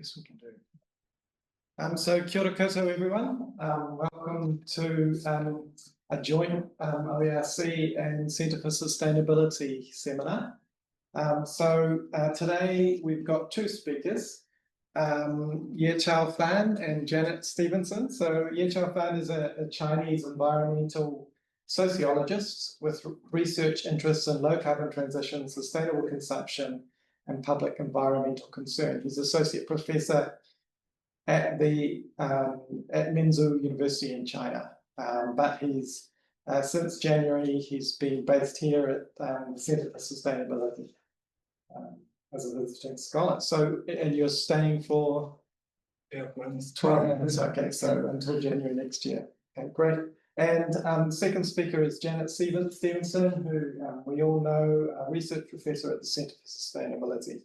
Yes, we can do. So kia ora koutou, everyone. Welcome to a joint OERC and Centre for Sustainability seminar. Today we've got two speakers, Yechao and Janet Stephenson. So Yechao is a Chinese environmental sociologist with research interests in low carbon transition, sustainable consumption, and public environmental concern. He's associate professor at Minzu University in China, but he's since January he's been based here at the Centre for Sustainability as a visiting scholar. So, and you're staying for 12 months. Okay, so until January next year. Okay, great. And second speaker is Janet Stephenson, who we all know, a research professor at the Centre for Sustainability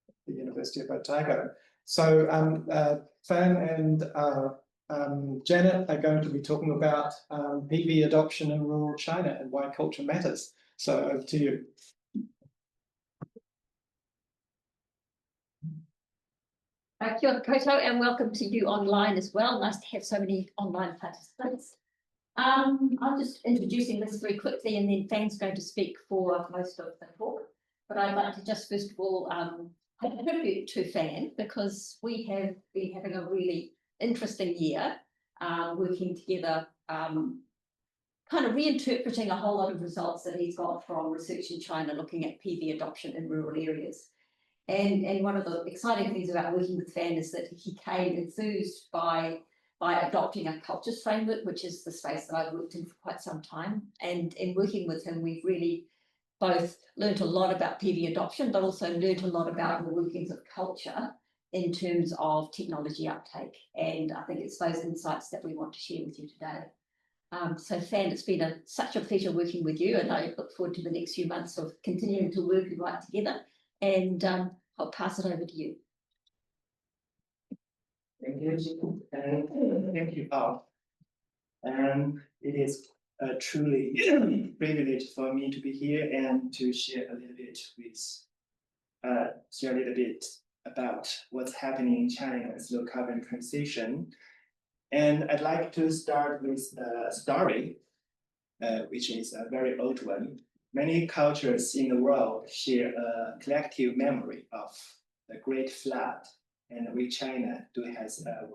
at the University of Otago. So Fan and Janet are going to be talking about PV adoption in rural China and why culture matters. So over to you. Kia ora koutou, and welcome to you online as well. Nice to have so many online participants. I'm just introducing this very quickly, and then Fan's going to speak for most of the talk. But I'd like to just first of all pay a tribute to Fan, because we have been having a really interesting year working together, kind of reinterpreting a whole lot of results that he's got from research in China looking at PV adoption in rural areas. And one of the exciting things about working with Fan is that he came enthused by adopting a cultures framework, which is the space that I've worked in for quite some time. And in working with him, we've really both learned a lot about PV adoption, but also learned a lot about the workings of culture in terms of technology uptake. And I think it's those insights that we want to share with you today. So Fan, it's been such a pleasure working with you, and I look forward to the next few months of continuing to work and write together. And I'll pass it over to you. Thank you, and thank you all. And it is a truly privilege for me to be here and to share a little bit about what's happening in China's low carbon transition. And I'd like to start with a story, which is a very old one. Many cultures in the world share a collective memory of the Great Flood, and we China has our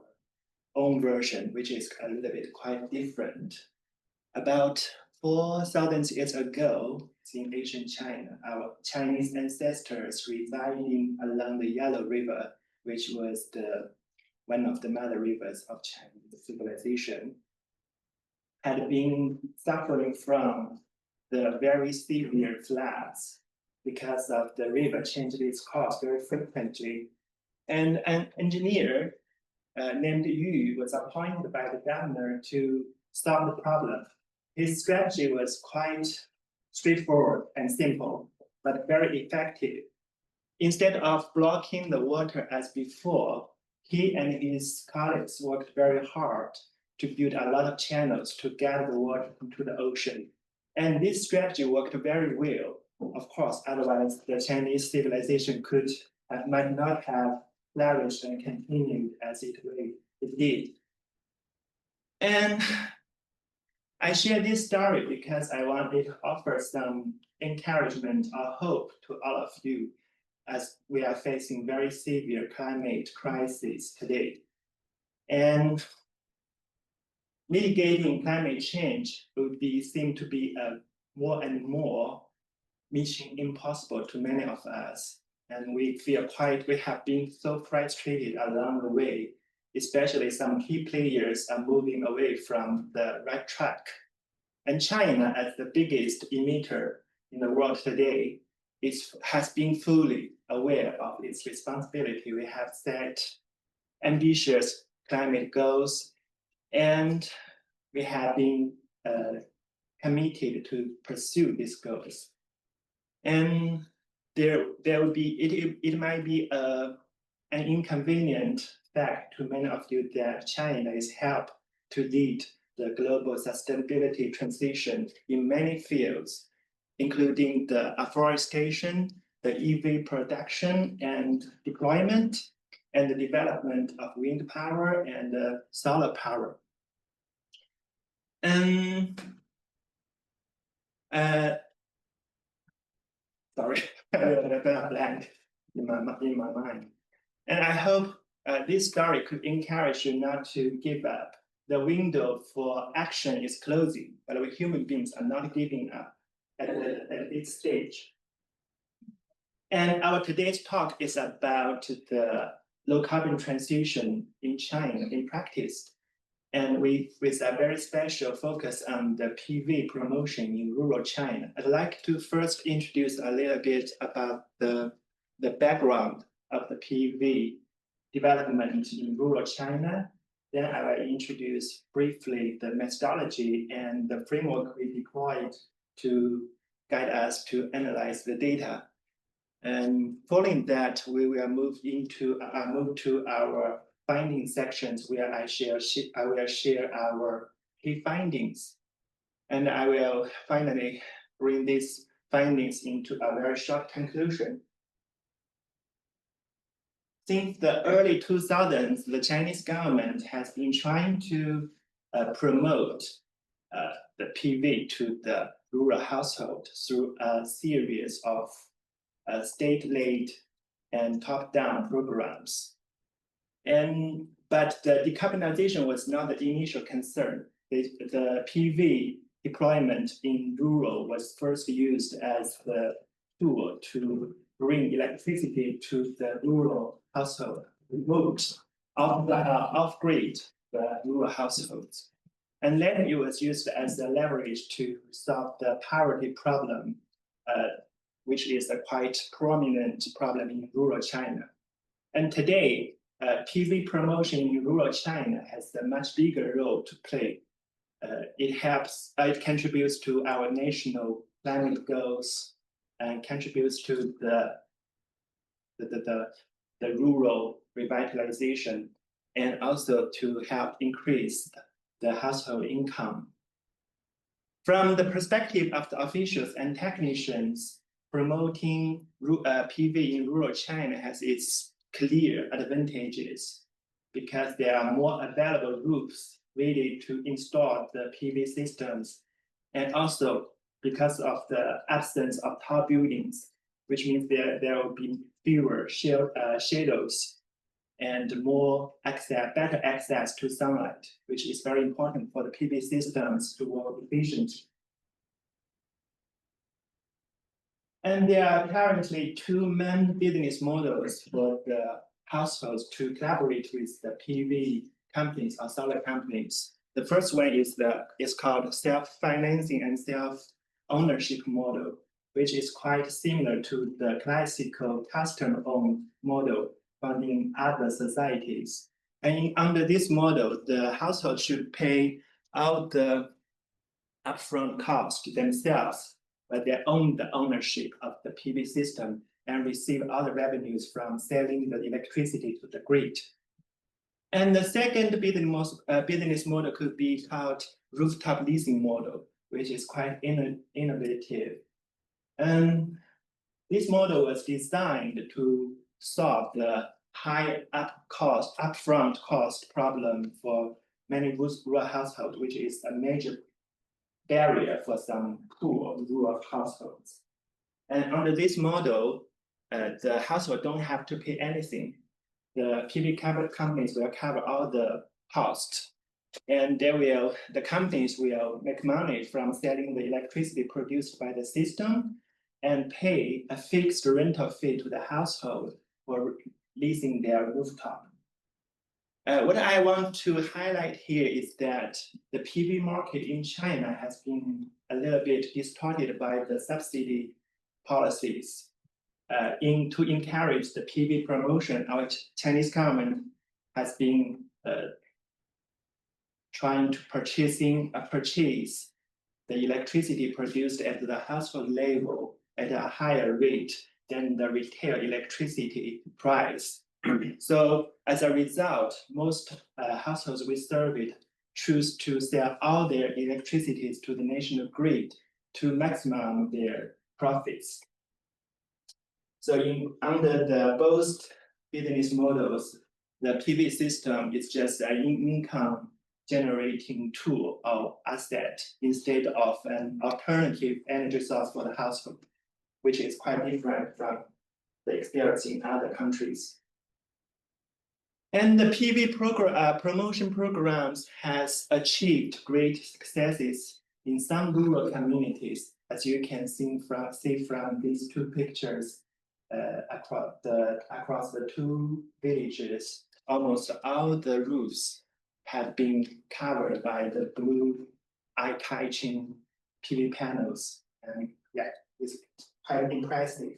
own version, which is a little bit quite different. About 4,000 years ago, in ancient China, our Chinese ancestors residing along the Yellow River, which was one of the mother rivers of Chinese civilization, had been suffering from the very severe floods because of the river changed its course very frequently. And an engineer named Yu was appointed by the governor to solve the problem. His strategy was quite straightforward and simple, but very effective. Instead of blocking the water as before, he and his colleagues worked very hard to build a lot of channels to get the water into the ocean. And this strategy worked very well. Of course, otherwise the Chinese civilization might not have flourished and continued as it did. And I share this story because I wanted to offer some encouragement or hope to all of you as we are facing very severe climate crisis today. And mitigating climate change would seem to be a more and more mission impossible to many of us. And we have been so frustrated along the way, especially some key players are moving away from the right track. And China, as the biggest emitter in the world today, has been fully aware of its responsibility. We have set ambitious climate goals, and we have been committed to pursue these goals. And it might be an inconvenient fact to many of you that China is helped to lead the global sustainability transition in many fields, including the afforestation, the EV production and deployment, and the development of wind power and solar power. And sorry, I have a blank in my mind. And I hope this story could encourage you not to give up. The window for action is closing, but we human beings are not giving up at this stage. And our today's talk is about the low carbon transition in China in practice. And with a very special focus on the PV promotion in rural China. I'd like to first introduce a little bit about the background of the PV development in rural China. Then I will introduce briefly the methodology and the framework we deployed to guide us to analyze the data. And following that, we will move to our finding sections where I will share our key findings. And I will finally bring these findings into a very short conclusion. Since the early 2000s, the Chinese government has been trying to promote the PV to the rural household through a series of state-led and top-down programs. But the decarbonization was not the initial concern. The PV deployment in rural was first used as the tool to bring electricity to the rural household, off-grid the rural households. And then it was used as a leverage to solve the poverty problem, which is a quite prominent problem in rural China. And today, PV promotion in rural China has a much bigger role to play. It contributes to our national climate goals and contributes to the rural revitalization and also to help increase the household income. From the perspective of the officials and technicians, promoting PV in rural China has its clear advantages because there are more available roofs ready to install the PV systems, and also because of the absence of tall buildings, which means there will be fewer shadows and better access to sunlight, which is very important for the PV systems to work efficiently. And there are currently two main business models for the households to collaborate with the PV companies or solar companies. The first one is called self-financing and self-ownership model, which is quite similar to the classical customer-owned model found in other societies. And under this model, the household should pay out the upfront cost themselves, but they own the ownership of the PV system and receive all the revenues from selling the electricity to the grid. And the second business model could be called rooftop leasing model, which is quite innovative. And this model was designed to solve the high upfront cost problem for many rural households, which is a major barrier for some poor rural households. And under this model, the household don't have to pay anything. The PV companies will cover all the costs, and the companies will make money from selling the electricity produced by the system and pay a fixed rental fee to the household for leasing their rooftop. What I want to highlight here is that the PV market in China has been a little bit distorted by the subsidy policies. To encourage the PV promotion, our Chinese government has been trying to purchase the electricity produced at the household level at a higher rate than the retail electricity price. So as a result, most households we surveyed choose to sell all their electricity to the national grid to maximize their profits. So under both business models, the PV system is just an income generating tool or asset instead of an alternative energy source for the household, which is quite different from the experience in other countries. And the PV promotion programs has achieved great successes in some rural communities, as you can see from these two pictures. Across the two villages, almost all the roofs have been covered by the blue eye-catching PV panels, and yeah, it's quite impressive.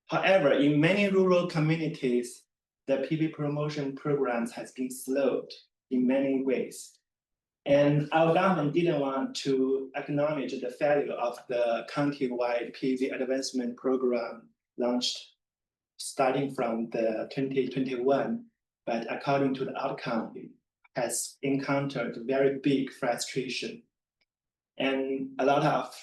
However, in many rural communities, the PV promotion programs has been slowed in many ways. And our government didn't want to acknowledge the failure of the county-wide PV advancement program launched starting from the 2021, but according to the outcome, it has encountered very big frustration. And a lot of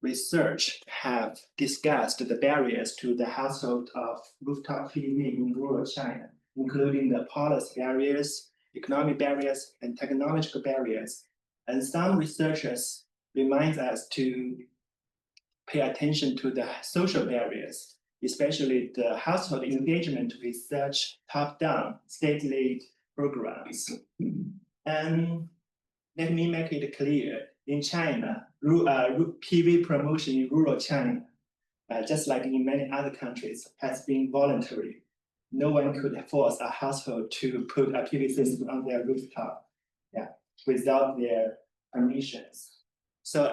research have discussed the barriers to the household of rooftop PV in rural China, including the policy barriers, economic barriers, and technological barriers. And some researchers remind us to pay attention to the social barriers, especially the household engagement with such top-down state-led programs. And let me make it clear, in China, PV promotion in rural China, just like in many other countries, has been voluntary. No one could force a household to put a PV system on their rooftop, without their permissions. So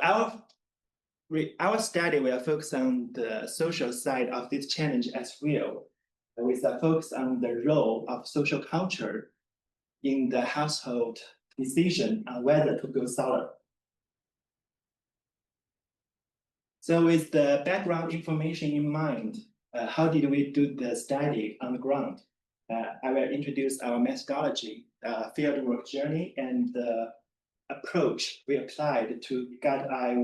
our study will focus on the social side of this challenge as well, with a focus on the role of social culture in the household decision on whether to go solar. So with the background information in mind, how did we do the study on the ground? I will introduce our methodology, fieldwork journey, and the approach we applied to guide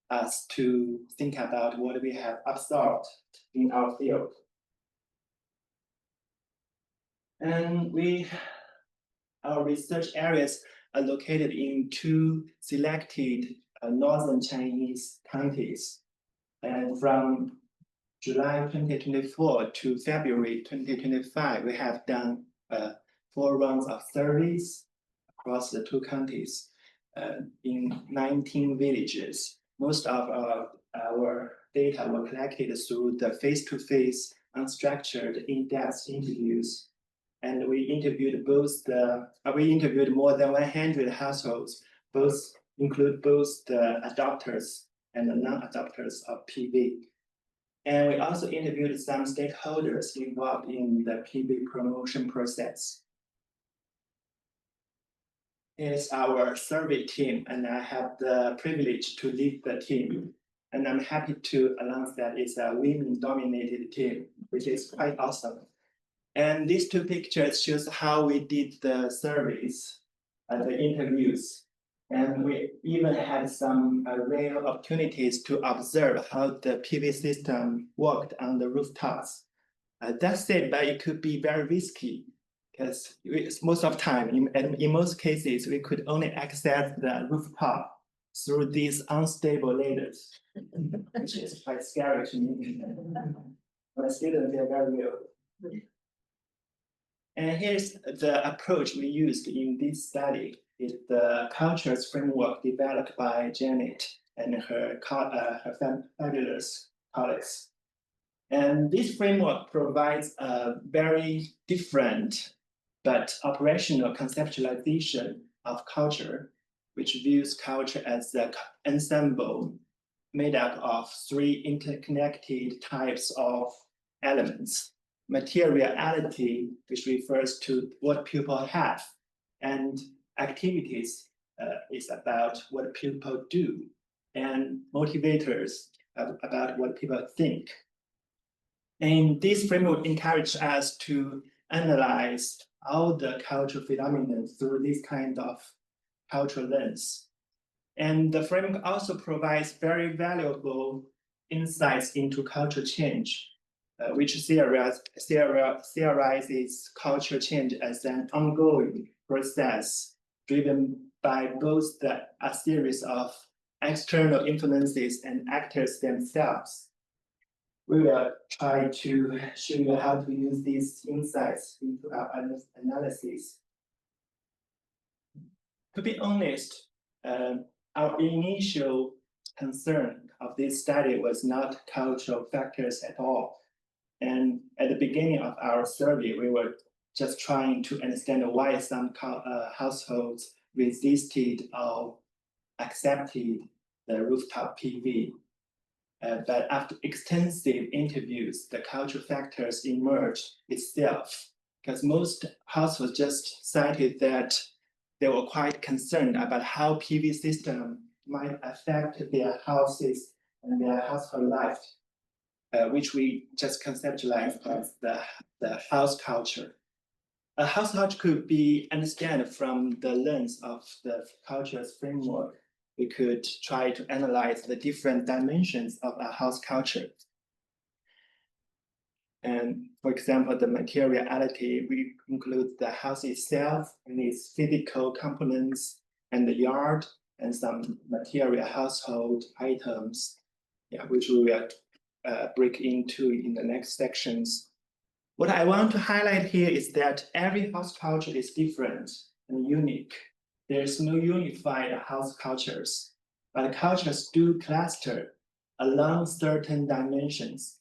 us to think about what we have observed in our field. And our research areas are located in two selected northern Chinese counties. And from July 2024 to February 2025, we have done 4 rounds of surveys across the two counties in 19 villages. Most of our data were collected through the face-to-face, unstructured, in-depth interviews. And we interviewed more than 100 households, include both the adopters and the non-adopters of PV. And we also interviewed some stakeholders involved in the PV promotion process. Here's our survey team, and I have the privilege to lead the team. And I'm happy to announce that it's a women-dominated team, which is quite awesome. And these two pictures shows how we did the surveys, the interviews. And we even had some rare opportunities to observe how the PV system worked on the rooftops. That said, but it could be very risky because most of the time, in most cases, we could only access the rooftop through these unstable ladders, which is quite scary to me. But still, they're very real. And here's the approach we used in this study. Is the cultures framework developed by Janet and her fabulous colleagues. And this framework provides a very different but operational conceptualization of culture, which views culture as the ensemble made up of 3 interconnected types of elements. Materiality, which refers to what people have, and activities is about what people do, and motivators about what people think. And this framework encourages us to analyze all the cultural phenomena through this kind of cultural lens. And the framework also provides very valuable insights into cultural change. which theorizes culture change as an ongoing process driven by both a series of external influences and actors themselves. We will try to show you how to use these insights into our analysis. To be honest, our initial concern of this study was not cultural factors at all. And at the beginning of our survey, we were just trying to understand why some households resisted or accepted the rooftop PV. But after extensive interviews, the cultural factors emerged itself, because most households just cited that they were quite concerned about how PV system might affect their houses and their household life, which we just conceptualized as the house culture. A house culture could be understood from the lens of the culture's framework. We could try to analyze the different dimensions of a house culture. And for example, the materiality, we include the house itself and its physical components and the yard and some material household items, which we will break into in the next sections. What I want to highlight here is that every house culture is different and unique. There's no unified house cultures, but cultures do cluster along certain dimensions.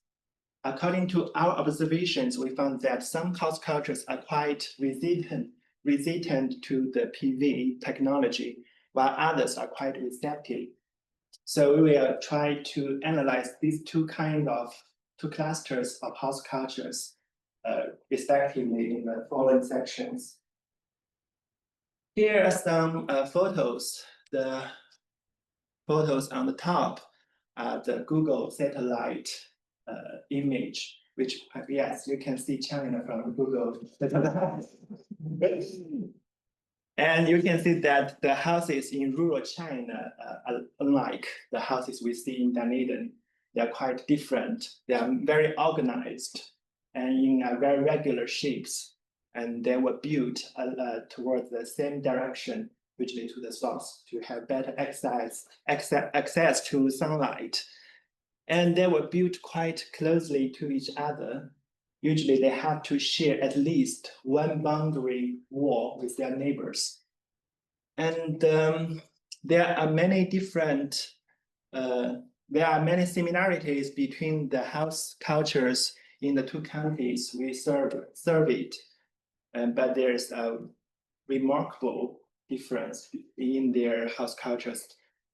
According to our observations, we found that some house cultures are quite resistant to the PV technology, while others are quite receptive. So we will try to analyze these two clusters of house cultures, respectively, in the following sections. Here are some photos. The photos on the top are the Google satellite image, which, yes, you can see China from Google satellite. And you can see that the houses in rural China are unlike the houses we see in Dunedin. They are quite different. They are very organized and in very regular shapes. And they were built towards the same direction, usually to the south, to have better access to sunlight. And they were built quite closely to each other. Usually they have to share at least one boundary wall with their neighbors. And there are many similarities between the house cultures in the two counties we surveyed. But there's a remarkable difference in their house cultures.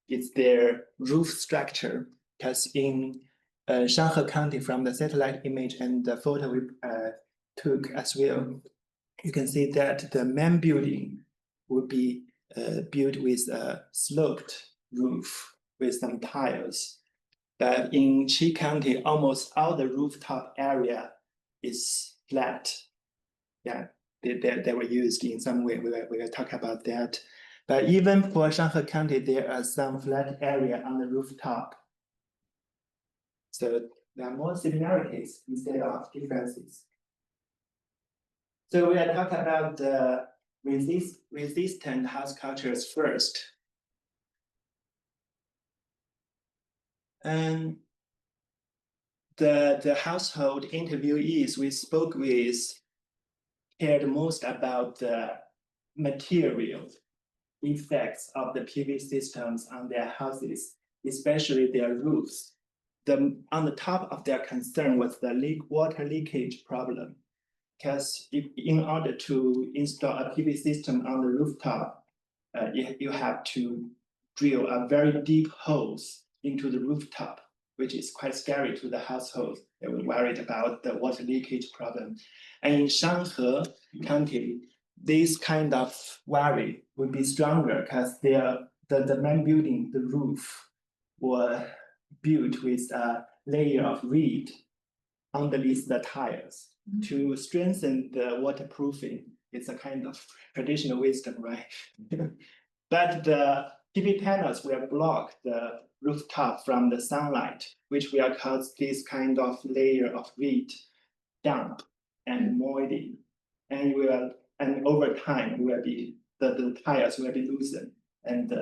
It's their roof structure, because in Shanhe County, from the satellite image and the photo we took as well, you can see that the main building would be built with a sloped roof with some tiles. But in Chi County, almost all the rooftop area is flat. Yeah, they were used in some way. We will talk about that. But even for Shanhe County, there are some flat area on the rooftop. So there are more similarities instead of differences. So we are talking about the resistant house cultures first. And the household interviewees we spoke with cared most about the material effects of the PV systems on their houses, especially their roofs. On the top of their concern was the water leakage problem. Because in order to install a PV system on the rooftop, you have to drill a very deep holes into the rooftop, which is quite scary to the household. They were worried about the water leakage problem. And in Shanhe County, this kind of worry would be stronger because the main building, the roof, were built with a layer of reed underneath the tiles to strengthen the waterproofing. It's a kind of traditional wisdom, right? But the PV panels will block the rooftop from the sunlight, which will cause this kind of layer of heat damp and moisty, and over time will be the tires will be loosened and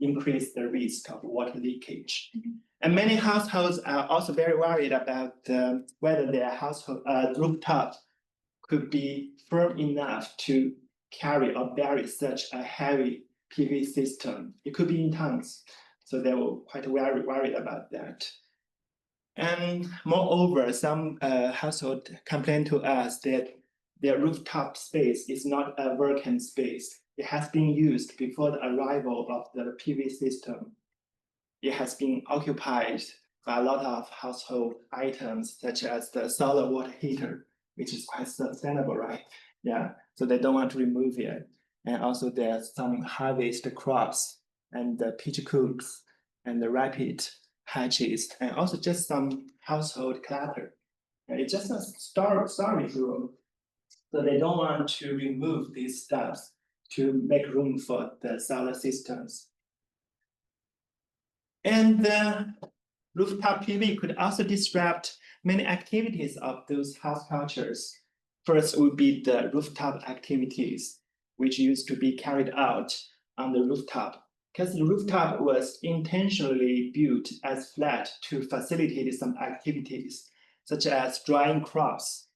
increase the risk of water leakage. And many households are also very worried about whether their household rooftop could be firm enough to carry or bury such a heavy PV system. It could be in tons, so they were quite worried about that. And moreover, some households complain to us that their rooftop space is not a vacant space. It has been used before the arrival of the PV system. It has been occupied by a lot of household items, such as the solar water heater, which is quite sustainable, right? Yeah, so they don't want to remove it. And also there's some harvest crops and the peach cooks and the rabbit hatches, and also just some household clutter. And it's just a storage room. So they don't want to remove these stuffs to make room for the solar systems. And the rooftop PV could also disrupt many activities of those house cultures. First would be the rooftop activities, which used to be carried out on the rooftop, because the rooftop was intentionally built as flat to facilitate some activities, such as drying crops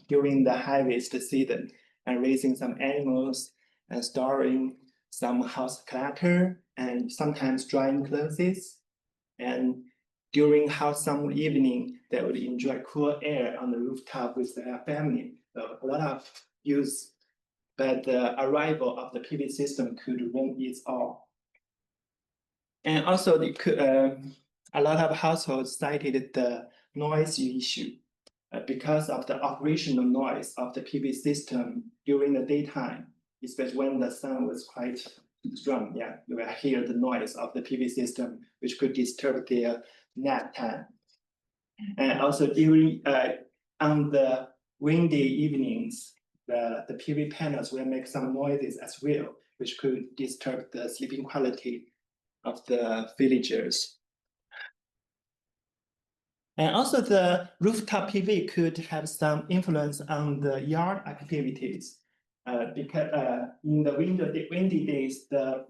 during the harvest season, and raising some animals, and storing some house clutter, and sometimes drying clothes. And during hot summer evening, they would enjoy cool air on the rooftop with their family. So a lot of use, but the arrival of the PV system could ruin it all. And also, a lot of households cited the noise issue because of the operational noise of the PV system during the daytime, especially when the sun was quite strong. Yeah, you will hear the noise of the PV system, which could disturb their nap time. And also during on the windy evenings, the PV panels will make some noises as well, which could disturb the sleeping quality of the villagers. And also the rooftop PV could have some influence on the yard activities. Because in the windy days, the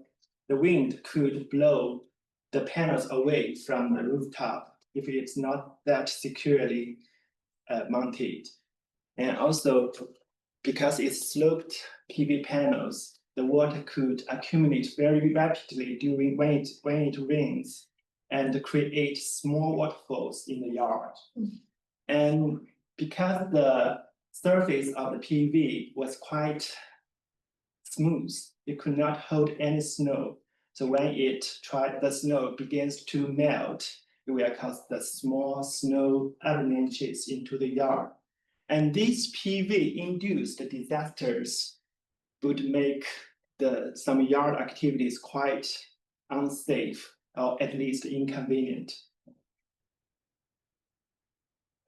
wind could blow the panels away from the rooftop if it's not that securely mounted. And also, because it's sloped PV panels, the water could accumulate very rapidly during when it rains and create small waterfalls in the yard. And because the surface of the PV was quite smooth, it could not hold any snow. So when the snow begins to melt, it will cause the small snow avalanches into the yard. And these PV-induced disasters would make some yard activities quite unsafe, or at least inconvenient.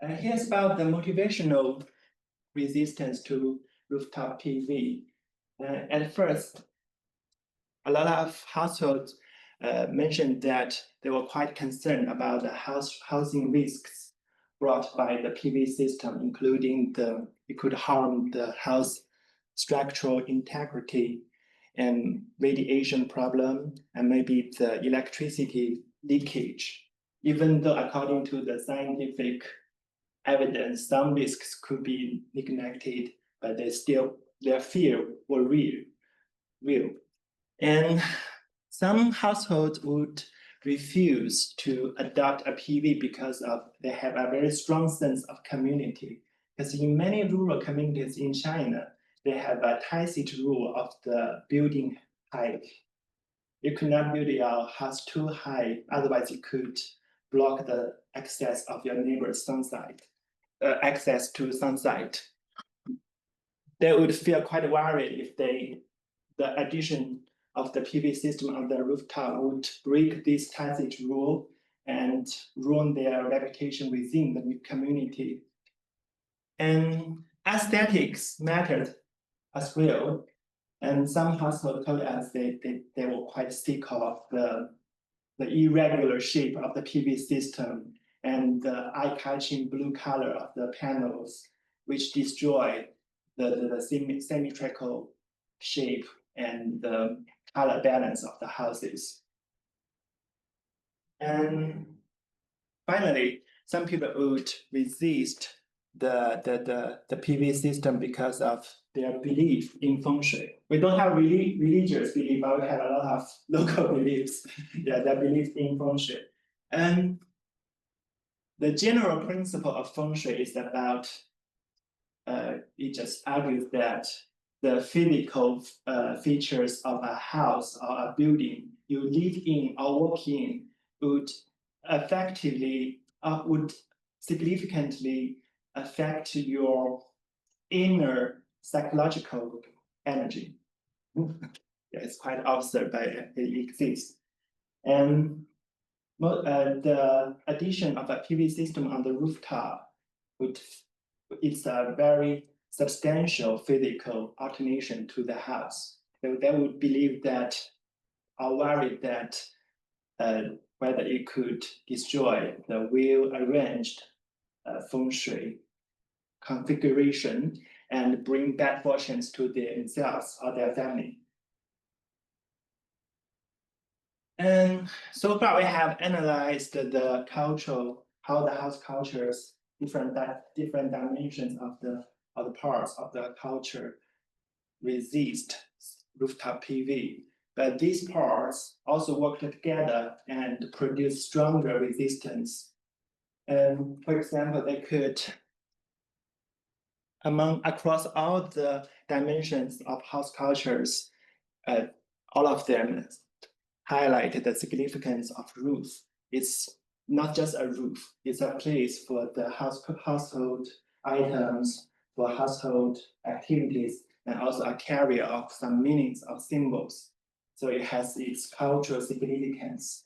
Here's about the motivational resistance to rooftop PV. At first, a lot of households mentioned that they were quite concerned about the housing risks brought by the PV system, including it could harm the house structural integrity and radiation problem, and maybe the electricity leakage. Even though according to the scientific evidence, some risks could be neglected, but their fear were real. And some households would refuse to adopt a PV because they have a very strong sense of community. Because in many rural communities in China, they have a tacit rule of the building height. You could not build your house too high, otherwise you could block the access of your neighbor's access to sunlight. They would feel quite worried if the addition of the PV system on the rooftop would break this tacit rule and ruin their reputation within the community. And aesthetics mattered as well. And some household told us they were quite sick of the irregular shape of the PV system and the eye-catching blue color of the panels, which destroy the symmetrical shape and the color balance of the houses. And finally, some people would resist the PV system because of their belief in feng shui. We don't have really religious belief, but we have a lot of local beliefs. Yeah, that belief in feng shui. And the general principle of feng shui is about, it just argues that the physical features of a house or a building you live in or work in would effectively, would significantly affect your inner psychological energy. Yeah, it's quite absurd, but it exists. And the addition of a PV system on the rooftop it's a very substantial physical alternation to the house. They would believe that, or worried that whether it could destroy the well-arranged feng shui configuration and bring bad fortunes to themselves or their family. And so far we have analyzed the cultural, how the house cultures, different dimensions of the parts of the culture resist rooftop PV. But these parts also work together and produce stronger resistance. And for example, they could, across all the dimensions of house cultures, all of them highlight the significance of roof. It's not just a roof, it's a place for the household items, for household activities, and also a carrier of some meanings of symbols. So it has its cultural significance.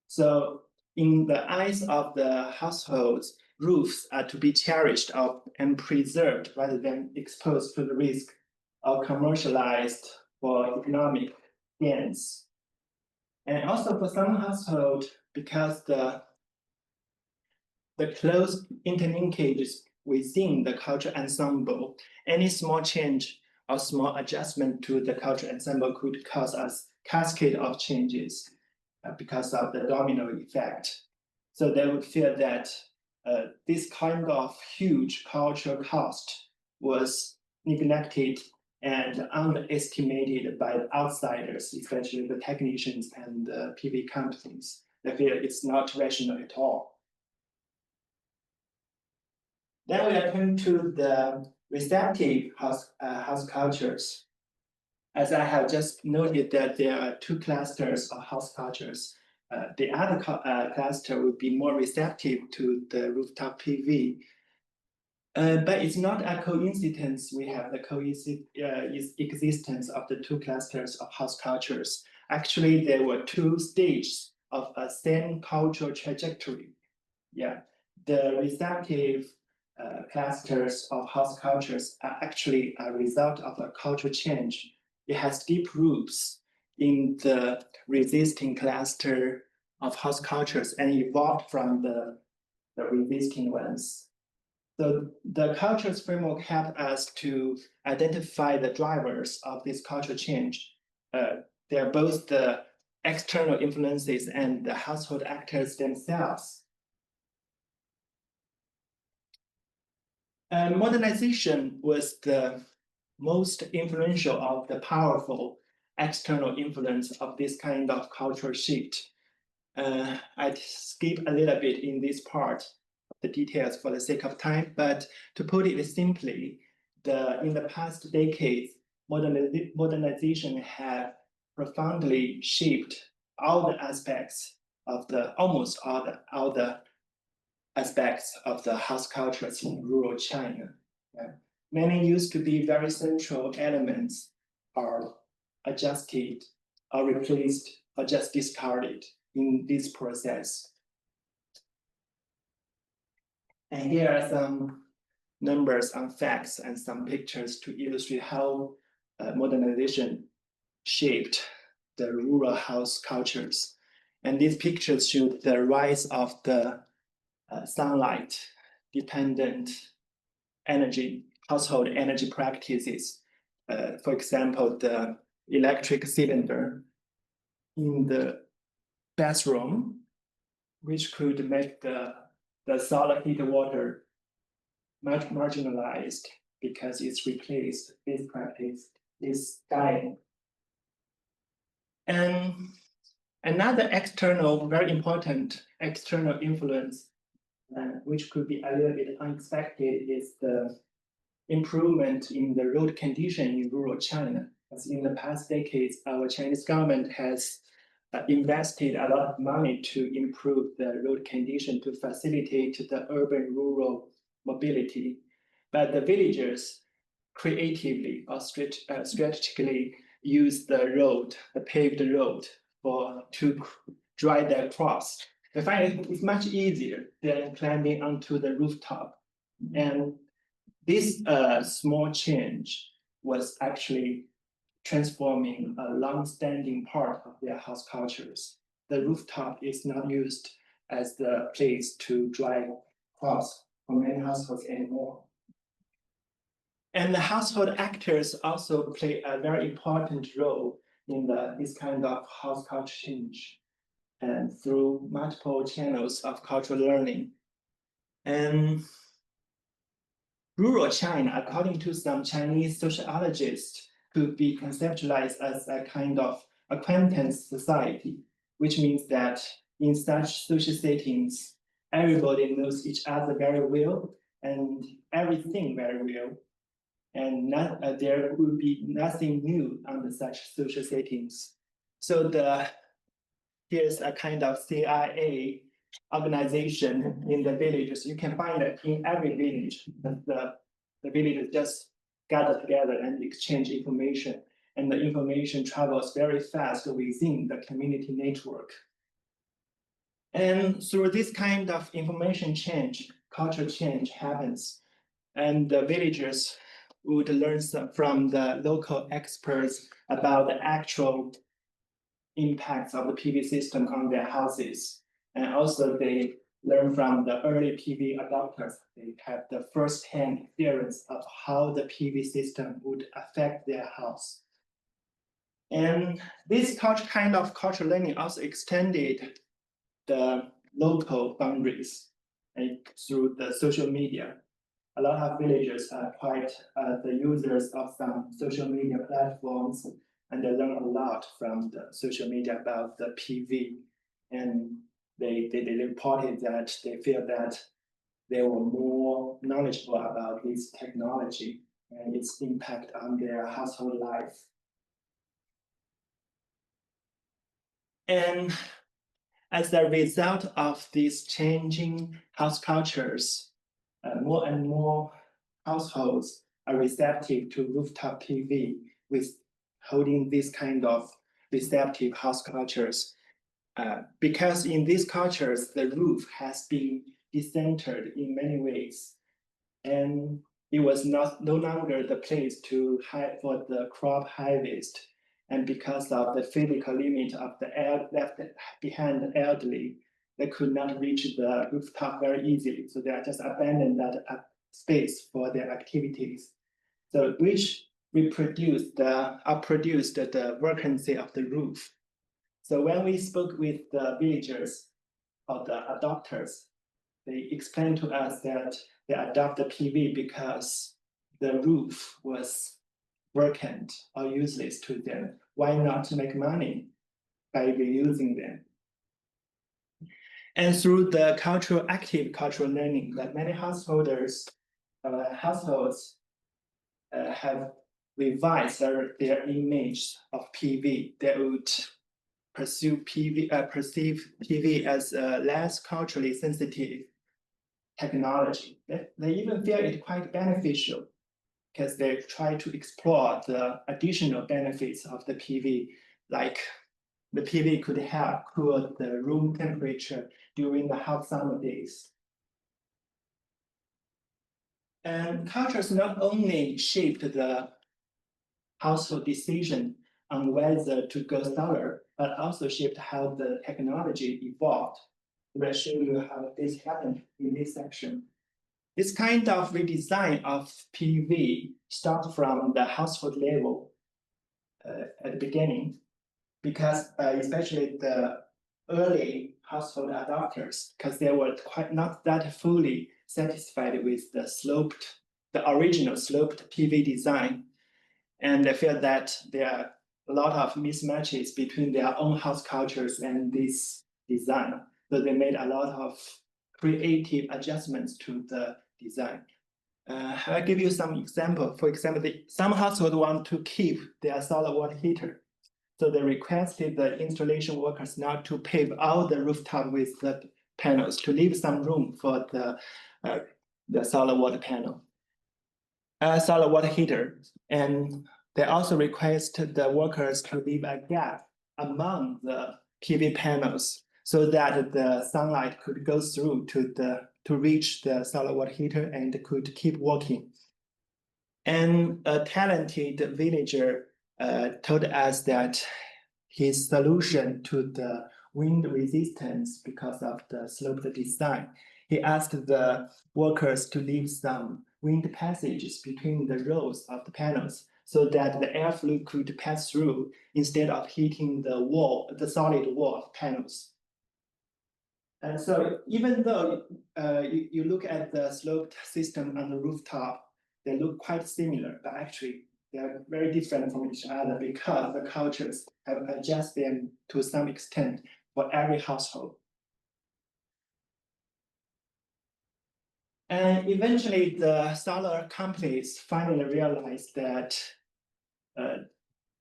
So in the eyes of the households, roofs are to be cherished and preserved rather than exposed to the risk or commercialized for economic gains. And also for some household, because the close interlinkages within the cultural ensemble, any small change or small adjustment to the cultural ensemble could cause us cascade of changes because of the domino effect. So they would fear that this kind of huge cultural cost was neglected and underestimated by the outsiders, especially the technicians and the PV companies. They feel it's not rational at all. Then we are turning to the receptive house cultures. As I have just noted that there are two clusters of house cultures. The other cluster would be more receptive to the rooftop PV. But it's not a coincidence we have the existence of the two clusters of house cultures. Actually, there were two stages of a same cultural trajectory. Yeah, the receptive clusters of house cultures are actually a result of a cultural change. It has deep roots in the resisting cluster of house cultures and evolved from the resisting ones. So the cultures framework helped us to identify the drivers of this cultural change. They are both the external influences and the household actors themselves. Modernization was the most influential of the powerful external influence of this kind of cultural shift. I'd skip a little bit in this part of the details for the sake of time, but to put it simply, in the past decades, modernization have profoundly shaped all the aspects of almost all the aspects of the house cultures in rural China. Yeah. Many used to be very central elements are adjusted or replaced or just discarded in this process. And here are some numbers and facts and some pictures to illustrate how modernization shaped the rural house cultures. And these pictures show the rise of the sunlight dependent household energy practices. For example, the electric cylinder in the bathroom, which could make the solid heat water much marginalized because it's replaced. This practice is dying. And another very important external influence, which could be a little bit unexpected, is the improvement in the road condition in rural China. As in the past decades, our Chinese government has invested a lot of money to improve the road condition to facilitate the urban-rural mobility. But the villagers creatively or strategically use the paved road to dry their crops. They find it's much easier than climbing onto the rooftop. And this small change was actually transforming a long-standing part of their house cultures. The rooftop is not used as the place to dry crops for many households anymore. And the household actors also play a very important role in this kind of house culture change, and through multiple channels of cultural learning. And rural China, according to some Chinese sociologists, could be conceptualized as a kind of acquaintance society, which means that in such social settings, everybody knows each other very well and everything very well. And there will be nothing new under such social settings. So here's a kind of CIA organization in the villages. You can find it in every village. The villagers just gather together and exchange information. And the information travels very fast within the community network. And through this kind of information change, cultural change happens. And the villagers would learn from the local experts about the actual impacts of the PV system on their houses. And also they learn from the early PV adopters. They have the first-hand experience of how the PV system would affect their house. And this kind of cultural learning also extended the local boundaries through the social media. A lot of villagers are quite the users of some social media platforms, and they learn a lot from the social media about the PV. And they reported that they feel that they were more knowledgeable about this technology and its impact on their household life. And as a result of these changing house cultures, more and more households are receptive to rooftop PV, with holding this kind of receptive house cultures. Because in these cultures, the roof has been decentered in many ways, and it was no longer the place for the crop harvest. And because of the physical limit of the left behind the elderly, they could not reach the rooftop very easily. So they are just abandoned that space for their activities. So which produced the vacancy of the roof. So when we spoke with the villagers or the adopters, they explained to us that they adopted PV because the roof was vacant or useless to them. Why not make money by reusing them? And through the active cultural learning, that many households have revised their image of PV. They would perceive PV as a less culturally sensitive technology. They even feel it quite beneficial because they try to explore the additional benefits of the PV, like the PV could help cool the room temperature during the hot summer days. And cultures not only shaped the household decision on whether to go solar, but also shaped how the technology evolved. We'll show you how this happened in this section. This kind of redesign of PV starts from the household level at the beginning, because especially the early household adopters, because they were not that fully satisfied with the original sloped PV design. And they feel that there are a lot of mismatches between their own house cultures and this design. So they made a lot of creative adjustments to the design. I'll give you some example. For example, some households want to keep their solar water heater. So they requested the installation workers not to pave all the rooftop with the panels, to leave some room for the solar water panel, solar water heater. And they also requested the workers to leave a gap among the PV panels so that the sunlight could go through to reach the solar water heater and could keep working. And a talented villager told us that his solution to the wind resistance because of the sloped design, he asked the workers to leave some wind passages between the rows of the panels so that the airflow could pass through instead of hitting the solid wall of panels. And so even though you look at the sloped system on the rooftop, they look quite similar, but actually they are very different from each other because the cultures have adjusted them to some extent for every household. And eventually the solar companies finally realized that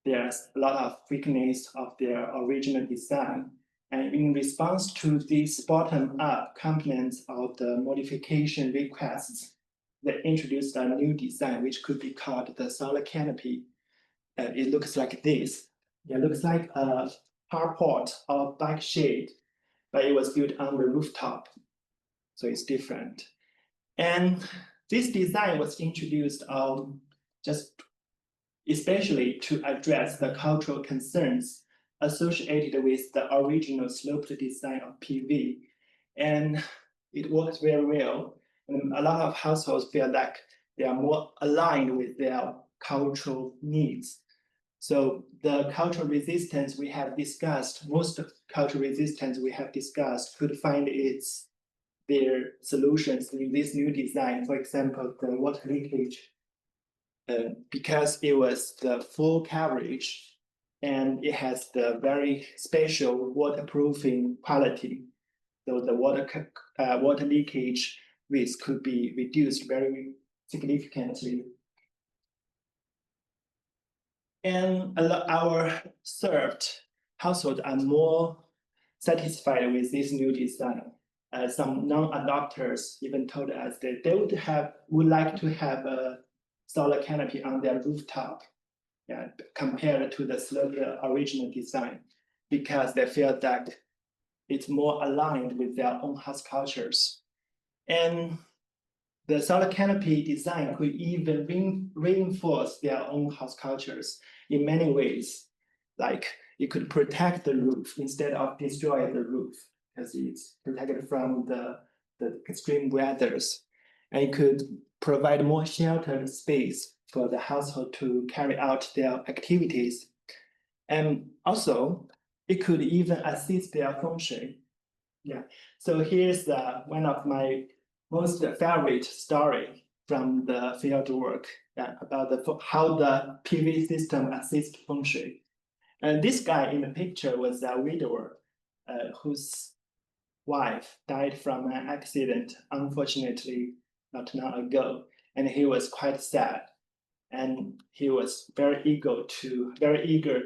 there's a lot of weakness of their original design. And in response to these bottom-up complaints of the modification requests, they introduced a new design, which could be called the solar canopy. It looks like this. It looks like a carport or bike shade, but it was built on the rooftop. So it's different. And this design was introduced just especially to address the cultural concerns associated with the original sloped design of PV. And it works very well. And a lot of households feel like they are more aligned with their cultural needs. So the cultural resistance we have discussed, most of cultural resistance we have discussed could find their solutions in this new design. For example, the water leakage, because it was the full coverage and it has the very special waterproofing quality. So the water leakage risk could be reduced very significantly. And our served households are more satisfied with this new design. Some non-adopters even told us that they would like to have a solar canopy on their rooftop, compared to the original design, because they feel that it's more aligned with their own house cultures. And the solar canopy design could even reinforce their own house cultures in many ways. Like it could protect the roof instead of destroy the roof, because it's protected from the extreme weathers. And it could provide more sheltered space for the household to carry out their activities. And also, it could even assist their feng shui. So here's one of my most favorite story from the field work about how the PV system assists feng shui. And this guy in the picture was a widower whose wife died from an accident, unfortunately, not long ago. And he was quite sad. And he was very eager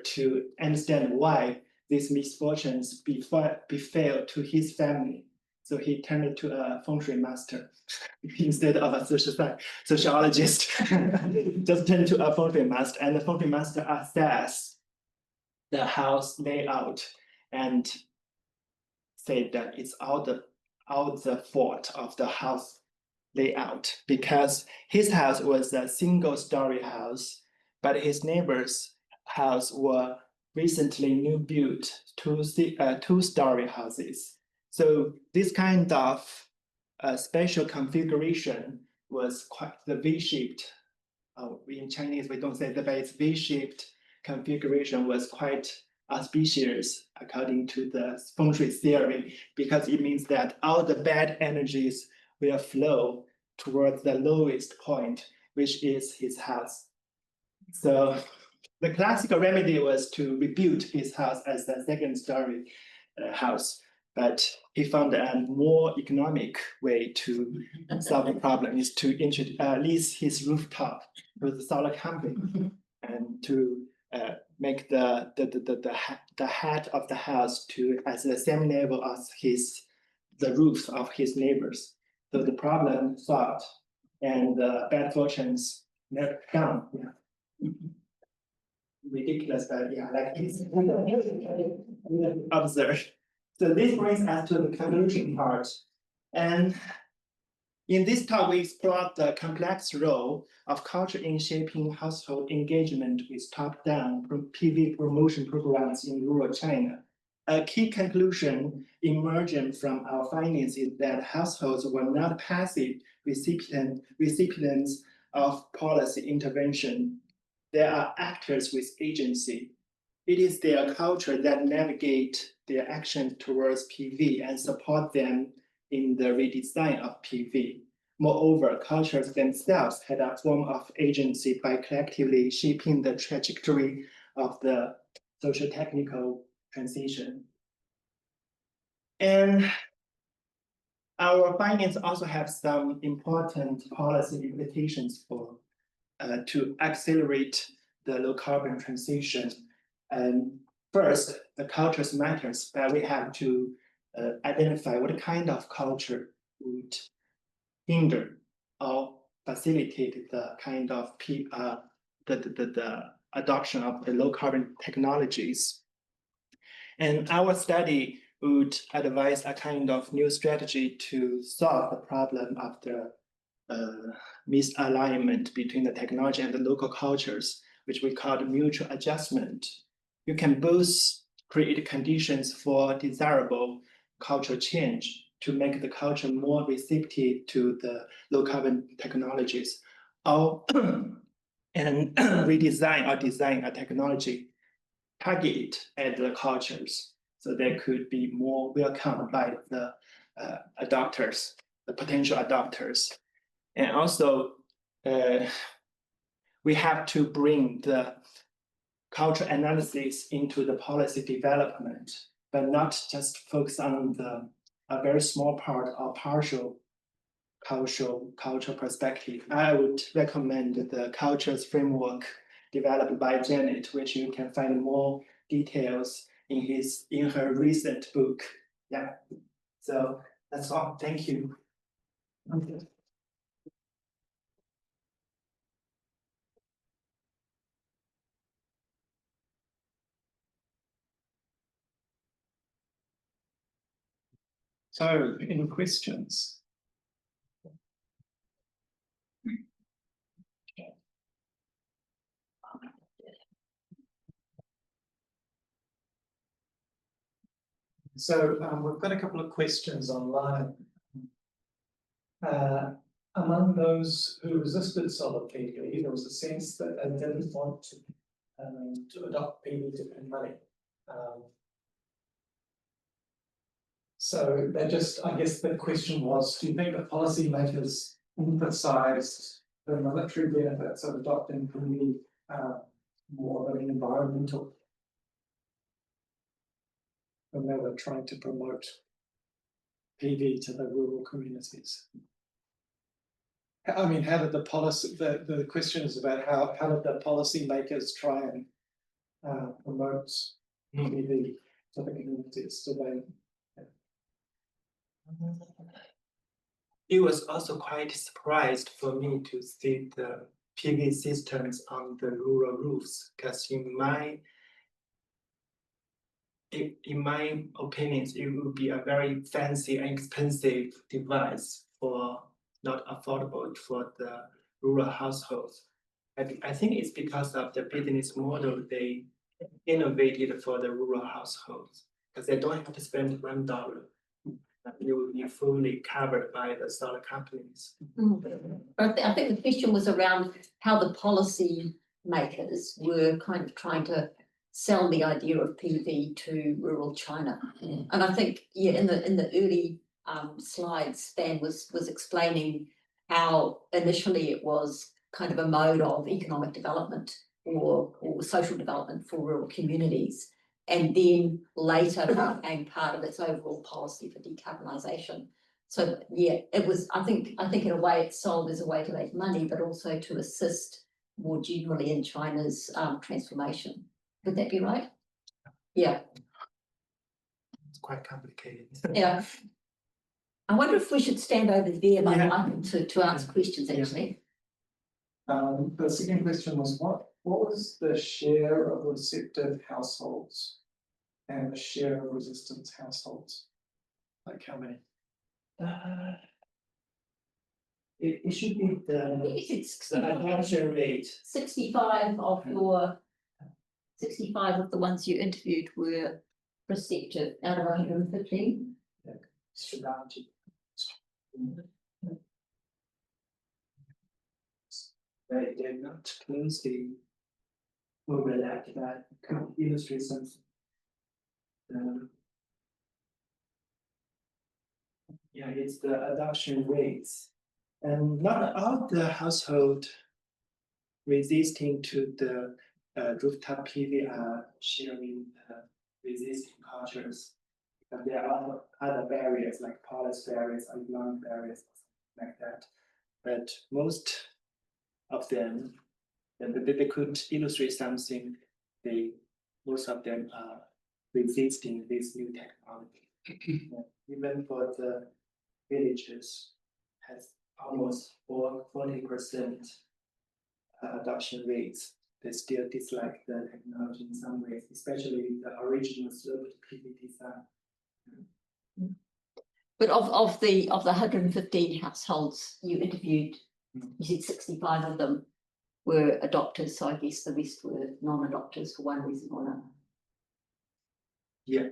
to understand why these misfortunes befell to his family. So he turned to a feng shui master instead of a sociologist. Just turned to a feng shui master, and the feng shui master assessed the house layout and said that it's all the fault of the house layout, because his house was a single-story house but his neighbor's house were recently new built two-story houses. So this kind of spatial configuration was quite the V-shaped. In Chinese, we don't say that, but it's V-shaped configuration was quite auspicious according to the feng shui theory, because it means that all the bad energies will flow towards the lowest point, which is his house. So the classical remedy was to rebuild his house as a second-story house, but he found a more economic way to solve the problem is to lease his rooftop to the solar company and to make the head of the house to as the same level as the roofs of his neighbors. So the problem solved, and bad fortunes never come. Yeah. Ridiculous, but yeah, like it's absurd. So this brings us to the conclusion part. And in this talk, we explored the complex role of culture in shaping household engagement with top-down PV promotion programs in rural China. A key conclusion emerging from our findings is that households were not passive recipients of policy intervention. They are actors with agency. It is their culture that navigate their actions towards PV and support them in the redesign of PV. Moreover, cultures themselves had a form of agency by collectively shaping the trajectory of the socio-technical transition. And our findings also have some important policy implications for to accelerate the low carbon transition. And first, the cultures matters, but we have to identify what kind of culture would hinder or facilitate the kind of the adoption of the low carbon technologies. And our study would advise a kind of new strategy to solve the problem of the misalignment between the technology and the local cultures, which we call mutual adjustment. You can both create conditions for desirable cultural change to make the culture more receptive to the low carbon technologies, or and redesign or design a technology targeted at the cultures, so they could be more welcomed by the adopters, the potential adopters. And also, we have to bring the cultural analysis into the policy development, but not just focus on a very small part or partial cultural perspective. I would recommend the cultures framework developed by Janet, which you can find more details in her recent book. Yeah. So that's all. Thank you. Okay. So, any questions? So we've got a couple of questions online. Among those who resisted solar PV, there was a sense that they didn't want to adopt PV to earn money. So they just, I guess the question was, do you think the policymakers emphasised the military benefits of adopting PV more of an environmental when they were trying to promote PV to the rural communities? I mean, how did the policy, the question is about how did the policymakers try and promote PV to the communities? So they, it was also quite surprised for me to see the PV systems on the rural roofs, because in my opinion, it would be a very fancy and expensive device for not affordable for the rural households. I think it's because of the business model they innovated for the rural households, because they don't have to spend $1. You will be fully covered by the solar companies. I think the question was around how the policy makers were kind of trying to sell the idea of PV to rural China. And I think, yeah, in the early slides, Fan was explaining how initially it was kind of a mode of economic development or social development for rural communities. And then later became part of its overall policy for decarbonisation. So yeah, it was, I think in a way it's sold as a way to make money, but also to assist more generally in China's transformation. Would that be right? Yeah. It's quite complicated. Yeah. I wonder if we should stand over there by Michael to answer questions actually. The second question was what was the share of receptive households and the share of resistance households? Like how many? It should be the adoption rate. 65 of the ones you interviewed were receptive out of 115. They're not closely overlap that industry sense. Yeah, it's the adoption rates, and not all the household resisting to the rooftop PV are sharing resisting cultures. But there are other barriers like policy barriers, economic barriers, like that. But most of them, they could illustrate something. Most of them are resisting this new technology. Even for the villages, has almost 40% adoption rates. They still dislike the technology in some ways, especially the original sloped PV design. But of the 115 households you interviewed, you said 65 of them were adopters, so I guess the rest were non-adopters for one reason or another. Yeah,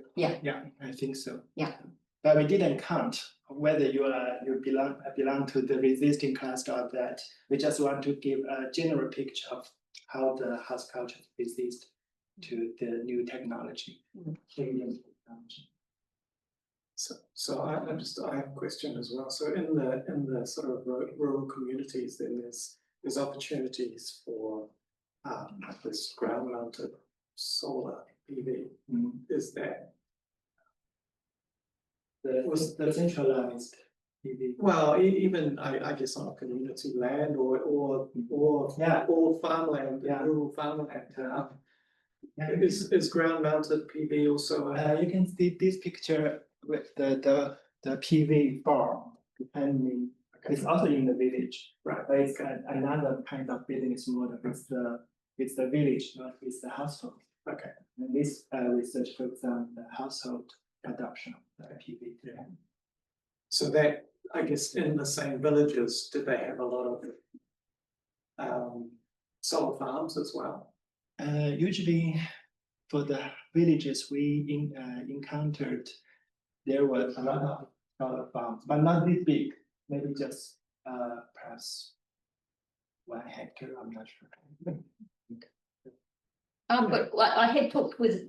I think so. Yeah. But we didn't count whether you belong to the resisting cluster or that. We just want to give a general picture of how the house culture resist to the new technology. So I have a question as well. So in the sort of rural communities, then there's opportunities for this ground mounted solar PV. Is that the centralized PV? Well, even I guess on community land or farmland, rural farmland. Is ground mounted PV also? You can see this picture with the PV farm, depending. It's also in the village, right? But it's another kind of business model. It's the village, not with the household. Okay. And this research focuses on the household adoption of PV. Yeah. So that, I guess, in the same villages, do they have a lot of solar farms as well? Usually, for the villages we encountered, there were a lot of solar farms, but not this big. Maybe just perhaps 1 hectare. I'm not sure. But I had talked with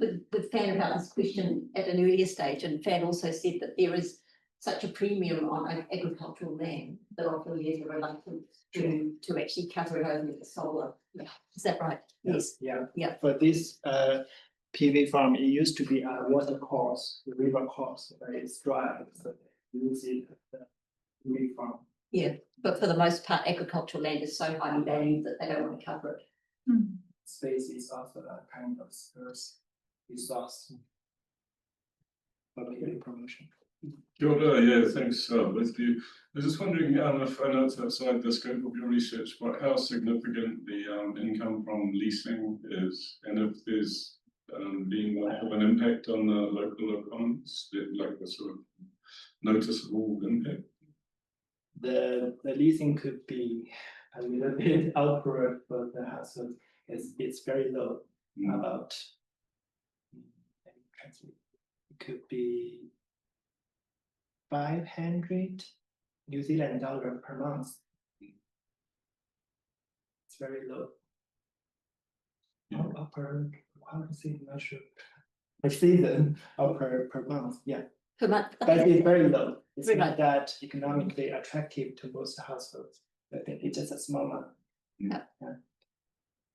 Fan about this question at an earlier stage, and Fan also said that there is such a premium on agricultural land that often is reluctant to actually cover it over with the solar. Yeah, is that right? Yes. Yeah. For this PV farm, it used to be a water course, the river course, but it's dry, so you use it at the PV farm. Yeah, but for the most part, agricultural land is so highly valued that they don't want to cover it. Space is also a kind of scarce resource for PV promotion. Kia ora, yeah, thanks, with you. I was just wondering if I know it's outside the scope of your research, but how significant the income from leasing is, and if there's been much of an impact on the local economies, like the sort of noticeable impact? The leasing could be a little bit outward for the household, it's very low, about it could be 500 New Zealand dollar per month. It's very low. Per, how to say, not sure. Per season or per month, yeah. Per month. But it's very low. It's Very not that economically attractive to most households. I think it's just a small amount. Yeah.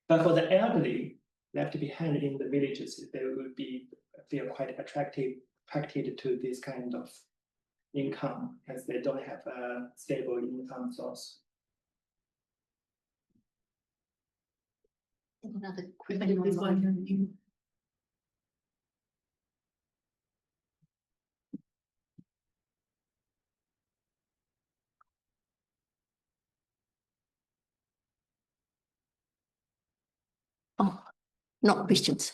But for the elderly left behind in the villages, they would feel quite attracted to this kind of income, as they don't have a stable income source. Another question. Oh, not questions.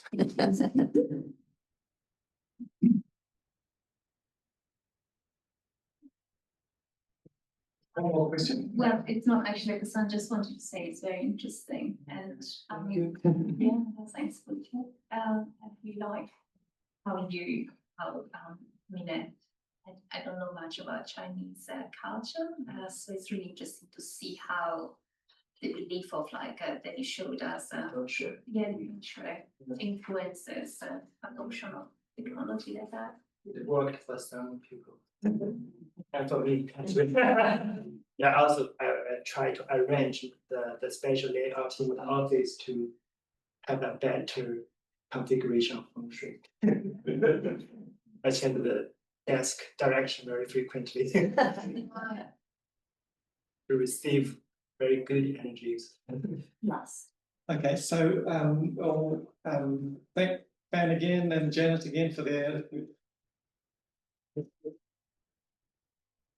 One more question. Well, it's not actually because I just wanted to say it's very interesting and I mean, yeah, thanks for it. I really like how I mean, I don't know much about Chinese culture, so it's really interesting to see how the belief of like that you showed us, Sure. yeah, sure, influences adoption of technology like that. It worked for some people. And for me, as well. Yeah, also I try to arrange the spatial layout in the office to have a better configuration of feng shui. I change the desk direction very frequently to receive very good energies. Nice. Okay, so thank Ben again and Janet again for their.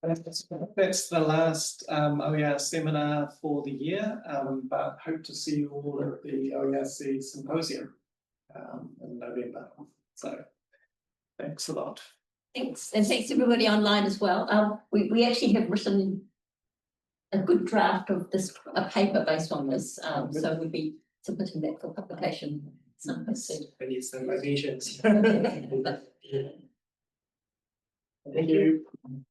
That's the last OER seminar for the year, but hope to see you all at the OERC symposium in November. So thanks a lot. Thanks, and thanks everybody online as well. We actually have written a good draft of this, a paper based on this, so we'll be submitting that for publication sometime soon. I need some revisions. Thank Thank you.